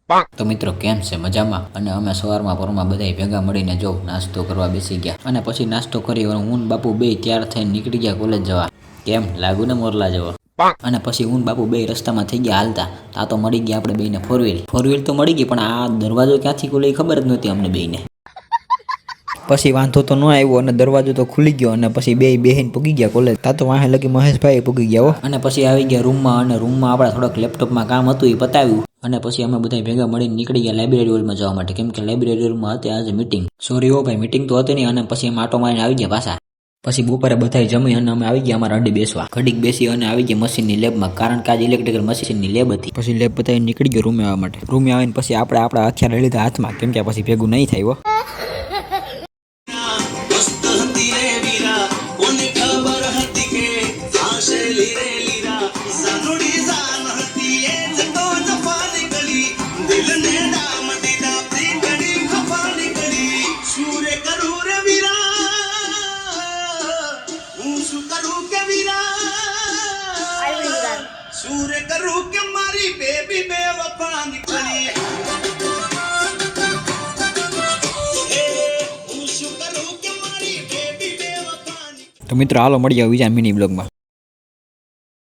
તો મિત્રો કેમ છે મજામાં? અને અમે સવારમાં પરમાં બધા ભેગા મળીને જો નાસ્તો કરવા બેસી ગયા અને પછી નાસ્તો કરી હું ને બાપુ બે તૈયાર થઈને નીકળી ગયા કોલેજ જવા. કેમ લાગુ ને મોરલા જેવો? અને પછી હું બાપુ બે રસ્તામાં થઈ ગયા હાલતા. આ તો મળી ગયા આપણે બેને ફોર વ્હીલ તો મળી ગઈ, પણ આ દરવાજો ક્યાંથી ખુલે ખબર જ નહોતી અમને બેને. પછી વાંધો તો ન આવ્યો અને દરવાજો તો ખુલી ગયો અને પછી બે બેહીને પૂગી ગયા કોલેજ. તા તો વાહે લગી મહેશભાઈ પૂગી ગયા હો. અને પછી આવી ગયા રૂમમાં અને રૂમમાં આપણા થોડોક લેપટોપમાં કામ હતું એ પતાવ્યું અને પછી અમે બધા ભેગા મળીને નીકળી ગયા લાઇબ્રેરી હોલમાં જવા માટે, કેમ કે લાઇબ્રેરી હોલમાં હતી આજે મીટિંગ. સોરી હો ભાઈ, મીટિંગ તો હતી નહીં. અને પછી અમે આટો મારીને આવી ગયા પાછા. પછી બપોરે બધા જમી અને અમે આવી ગયા અમારા અડ્ડે બેસવા. ઘડીક બેસી અને આવી ગયા મશીનની લેબમાં, કારણ કે આજે ઇલેક્ટ્રિકલ મશીનની લેબ હતી. પછી લેબ બતાવીને નીકળી ગયો રૂમે આવવા માટે. રૂમે આવીને પછી આપણે આપણા હથિયાર લીધા હાથમાં, કેમ કે પછી ભેગું નહીં થાય હો. सूर्य करूं के मारी बेबी बेवफा निकली તો મિત્રો હાલો મળીએ બીજા મિની બ્લોગમાં.